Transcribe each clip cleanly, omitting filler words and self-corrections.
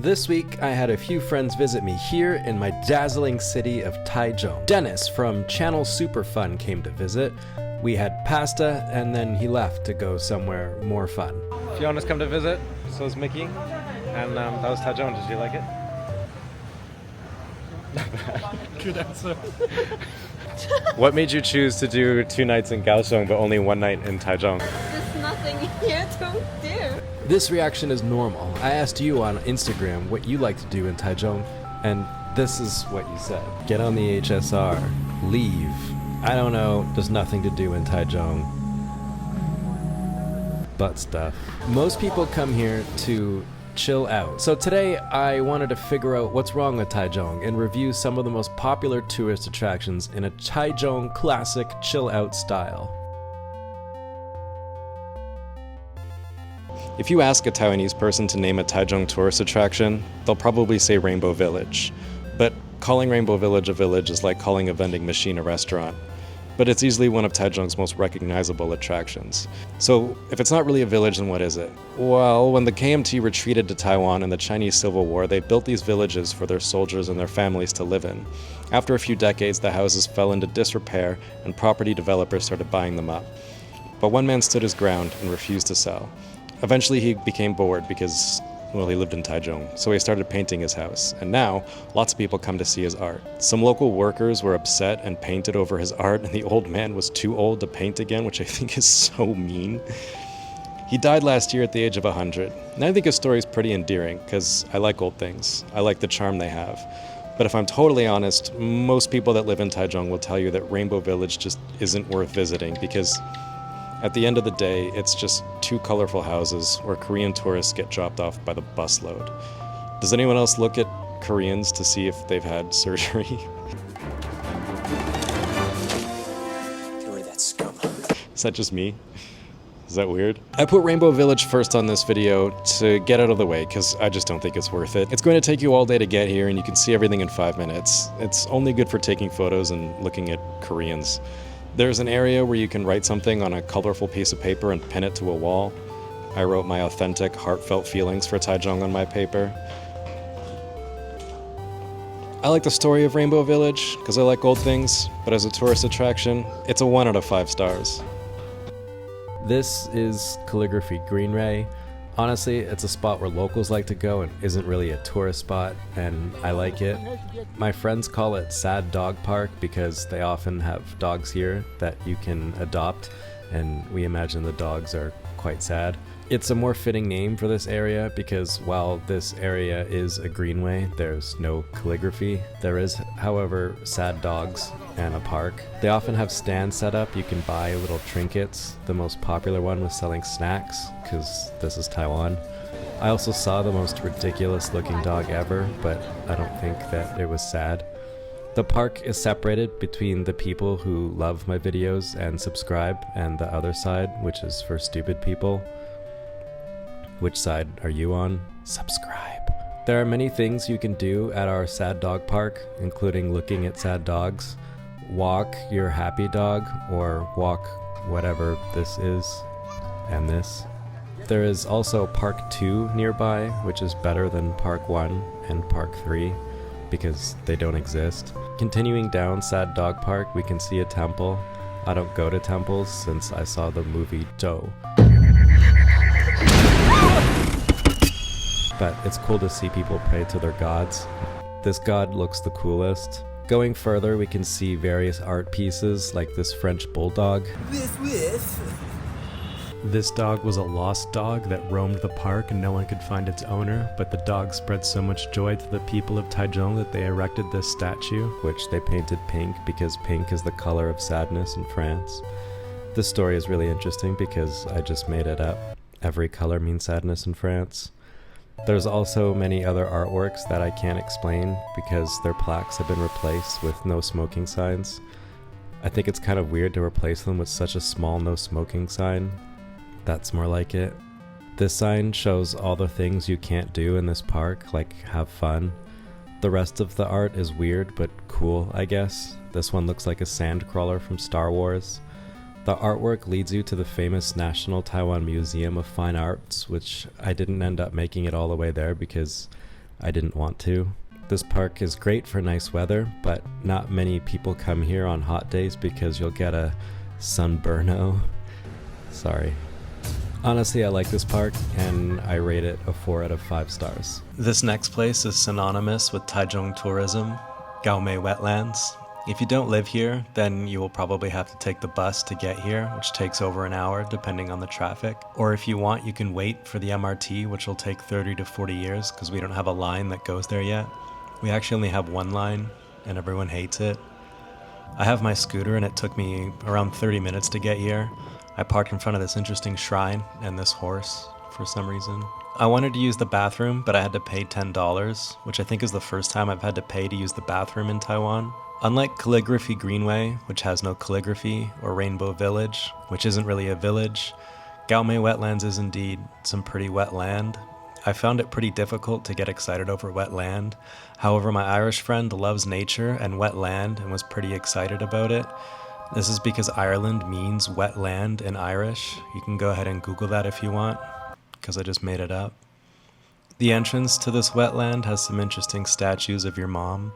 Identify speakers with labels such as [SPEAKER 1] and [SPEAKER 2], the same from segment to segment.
[SPEAKER 1] This week, I had a few friends visit me here in my dazzling city of Taichung. Dennis from Channel Super Fun came to visit. We had pasta, and then he left to go somewhere more fun. Fiona's come to visit, so is Mickey, and that was Taichung. Did you like it? Not bad.
[SPEAKER 2] Good answer.
[SPEAKER 1] What made you choose to do 2 nights in Kaohsiung but only 1 night in Taichung?
[SPEAKER 3] There's nothing here to do.
[SPEAKER 1] This reaction is normal. I asked you on Instagram what you like to do in Taichung, and this is what you said. Get on the HSR. Leave. I don't know, there's nothing to do in Taichung. But stuff. Most people come here to chill out. So today I wanted to figure out what's wrong with Taichung and review some of the most popular tourist attractions in a Taichung classic chill out style. If you ask a Taiwanese person to name a Taichung tourist attraction, they'll probably say Rainbow Village. But calling Rainbow Village a village is like calling a vending machine a restaurant. But it's easily one of Taichung's most recognizable attractions. So if it's not really a village, then what is it? Well, when the KMT retreated to Taiwan in the Chinese Civil War, they built these villages for their soldiers and their families to live in. After a few decades, the houses fell into disrepair and property developers started buying them up. But one man stood his ground and refused to sell. Eventually he became bored because, well, he lived in Taichung, so he started painting his house, and now lots of people come to see his art. Some local workers were upset and painted over his art, and the old man was too old to paint again, which I think is so mean. He died last year at the age of 100, and I think his story is pretty endearing, because I like old things. I like the charm they have. But if I'm totally honest, most people that live in Taichung will tell you that Rainbow Village just isn't worth visiting, because at the end of the day, it's just 2 colorful houses where Korean tourists get dropped off by the busload. Does anyone else look at Koreans to see if they've had surgery?
[SPEAKER 4] Get rid of that scum.
[SPEAKER 1] Is that just me? Is that weird? I put Rainbow Village first on this video to get out of the way because I just don't think it's worth it. It's going to take you all day to get here and you can see everything in 5 minutes. It's only good for taking photos and looking at Koreans. There's an area where you can write something on a colorful piece of paper and pin it to a wall. I wrote my authentic, heartfelt feelings for Taichung on my paper. I like the story of Rainbow Village because I like old things, but as a tourist attraction, it's a 1 out of 5 stars. This is Calligraphy Greenway. Honestly, it's a spot where locals like to go and isn't really a tourist spot, and I like it. My friends call it Sad Dog Park because they often have dogs here that you can adopt, and we imagine the dogs are quite sad. It's a more fitting name for this area because while this area is a greenway, there's no calligraphy. There is, however, sad dogs and a park. They often have stands set up. You can buy little trinkets. The most popular one was selling snacks because this is Taiwan. I also saw the most ridiculous looking dog ever, but I don't think that it was sad. The park is separated between the people who love my videos and subscribe and the other side, which is for stupid people. Which side are you on? Subscribe. There are many things you can do at our sad dog park, including looking at sad dogs, walk your happy dog, or walk whatever this is, and this. There is also Park 2 nearby, which is better than Park 1 and Park 3, because they don't exist. Continuing down Sad Dog Park, we can see a temple. I don't go to temples since I saw the movie Doe. But it's cool to see people pray to their gods. This god looks the coolest. Going further, we can see various art pieces like this French bulldog. This dog was a lost dog that roamed the park and no one could find its owner, but the dog spread so much joy to the people of Taichung that they erected this statue, which they painted pink because pink is the color of sadness in France. This story is really interesting because I just made it up. Every color means sadness in France. There's also many other artworks that I can't explain because their plaques have been replaced with no smoking signs. I think it's kind of weird to replace them with such a small no smoking sign. That's more like it. This sign shows all the things you can't do in this park, like have fun. The rest of the art is weird but cool, I guess. This one looks like a sand crawler from Star Wars. The artwork leads you to the famous National Taiwan Museum of Fine Arts, which I didn't end up making it all the way there because I didn't want to. This park is great for nice weather, but not many people come here on hot days because you'll get a sunburno. Sorry. Honestly, I like this park, and I rate it a 4 out of 5 stars. This next place is synonymous with Taichung tourism, Gome Wetlands. If you don't live here, then you will probably have to take the bus to get here, which takes over an hour depending on the traffic. Or if you want, you can wait for the MRT, which will take 30 to 40 years because we don't have a line that goes there yet. We actually only have one line, and everyone hates it. I have my scooter, and it took me around 30 minutes to get here. I parked in front of this interesting shrine and this horse for some reason. I wanted to use the bathroom, but I had to pay $10, which I think is the first time I've had to pay to use the bathroom in Taiwan. Unlike Calligraphy Greenway, which has no calligraphy, or Rainbow Village, which isn't really a village, Gome Wetlands is indeed some pretty wet land. I found it pretty difficult to get excited over wet land. However, my Irish friend loves nature and wet land and was pretty excited about it. This is because Ireland means wet land in Irish. You can go ahead and Google that if you want, because I just made it up. The entrance to this wetland has some interesting statues of your mom.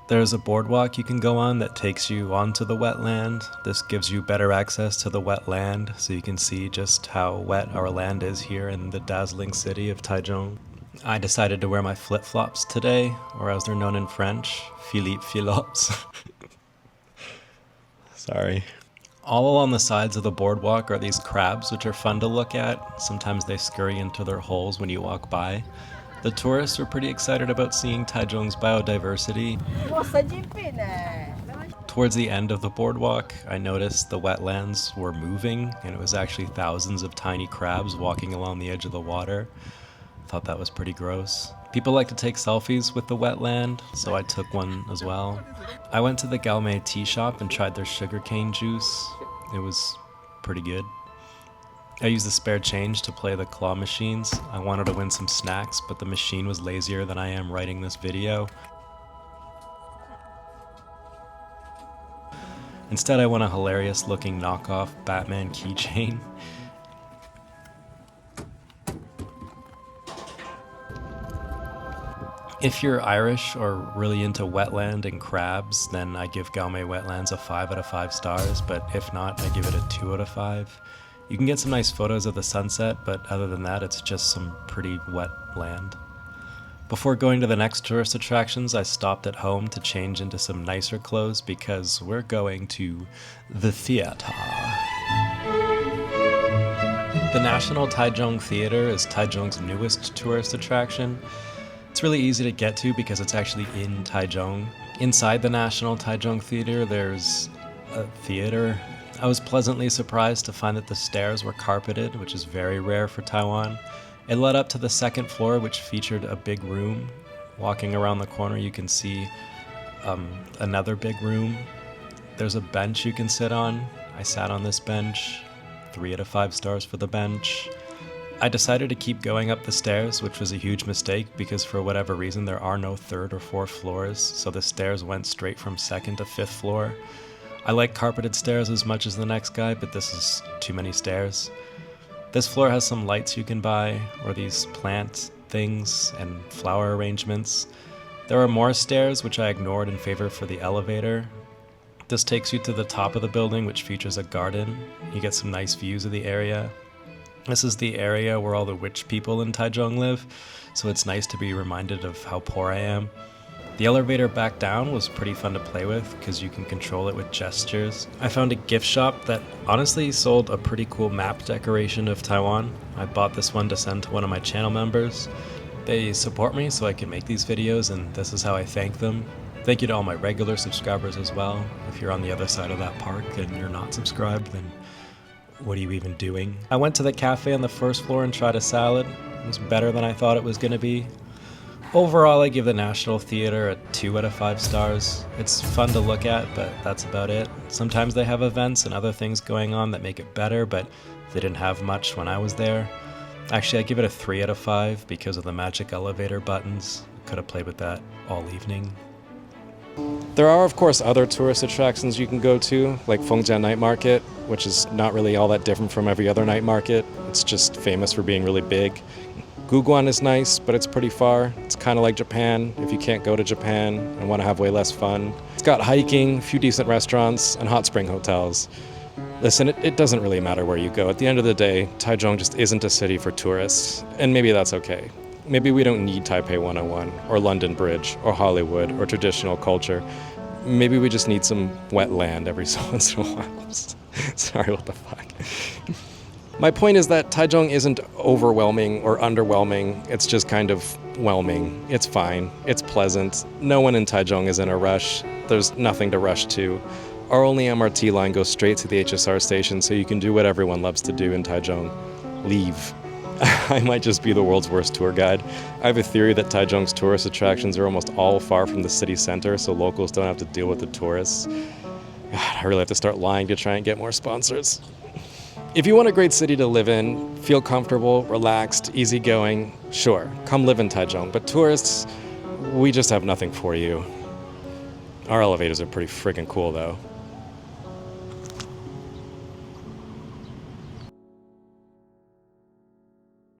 [SPEAKER 1] There's a boardwalk you can go on that takes you onto the wetland. This gives you better access to the wetland, so you can see just how wet our land is here in the dazzling city of Taichung. I decided to wear my flip-flops today, or as they're known in French, Philippe Philops. Sorry. All along the sides of the boardwalk are these crabs, which are fun to look at. Sometimes they scurry into their holes when you walk by. The tourists were pretty excited about seeing Taichung's biodiversity. Towards the end of the boardwalk, I noticed the wetlands were moving, and it was actually thousands of tiny crabs walking along the edge of the water. I thought that was pretty gross. People like to take selfies with the wetland, so I took one as well. I went to the Gome tea shop and tried their sugarcane juice. It was pretty good. I used the spare change to play the claw machines. I wanted to win some snacks, but the machine was lazier than I am writing this video. Instead, I won a hilarious looking knockoff Batman keychain. If you're Irish or really into wetland and crabs, then I give Gome Wetlands a 5 out of 5 stars, but if not, I give it a 2 out of 5. You can get some nice photos of the sunset, but other than that, it's just some pretty wet land. Before going to the next tourist attractions, I stopped at home to change into some nicer clothes because we're going to the theater. The National Taichung Theater is Taichung's newest tourist attraction. It's really easy to get to because it's actually in Taichung. Inside the National Taichung Theater, there's a theater. I was pleasantly surprised to find that the stairs were carpeted, which is very rare for Taiwan. It led up to the second floor, which featured a big room. Walking around the corner, you can see another big room. There's a bench you can sit on. I sat on this bench. 3 out of 5 stars for the bench. I decided to keep going up the stairs, which was a huge mistake because for whatever reason there are no 3rd or 4th floors, so the stairs went straight from 2nd to 5th floor. I like carpeted stairs as much as the next guy, but this is too many stairs. This floor has some lights you can buy, or these plant things and flower arrangements. There are more stairs, which I ignored in favor for the elevator. This takes you to the top of the building, which features a garden. You get some nice views of the area. This is the area where all the rich people in Taichung live, so it's nice to be reminded of how poor I am. The elevator back down was pretty fun to play with because you can control it with gestures. I found a gift shop that honestly sold a pretty cool map decoration of Taiwan. I bought this one to send to one of my channel members. They support me so I can make these videos, and this is how I thank them. Thank you to all my regular subscribers as well. If you're on the other side of that park and you're not subscribed, then what are you even doing? I went to the cafe on the 1st floor and tried a salad. It was better than I thought it was going to be. Overall, I give the National Theater a 2 out of 5 stars. It's fun to look at, but that's about it. Sometimes they have events and other things going on that make it better, but they didn't have much when I was there. Actually, I give it a 3 out of 5 because of the magic elevator buttons. Could have played with that all evening. There are, of course, other tourist attractions you can go to, like Fengjian Night Market, which is not really all that different from every other night market. It's just famous for being really big. Guguan is nice, but it's pretty far. It's kind of like Japan if you can't go to Japan and want to have way less fun. It's got hiking, a few decent restaurants, and hot spring hotels. Listen, it doesn't really matter where you go. At the end of the day, Taichung just isn't a city for tourists, and maybe that's okay. Maybe we don't need Taipei 101, or London Bridge, or Hollywood, or traditional culture. Maybe we just need some wet land every so once in a while. Sorry, what the fuck. My point is that Taichung isn't overwhelming or underwhelming. It's just kind of whelming. It's fine. It's pleasant. No one in Taichung is in a rush. There's nothing to rush to. Our only MRT line goes straight to the HSR station, so you can do what everyone loves to do in Taichung. Leave. I might just be the world's worst tour guide. I have a theory that Taichung's tourist attractions are almost all far from the city center, so locals don't have to deal with the tourists. God, I really have to start lying to try and get more sponsors. If you want a great city to live in, feel comfortable, relaxed, easygoing, sure, come live in Taichung. But tourists, we just have nothing for you. Our elevators are pretty freaking cool, though.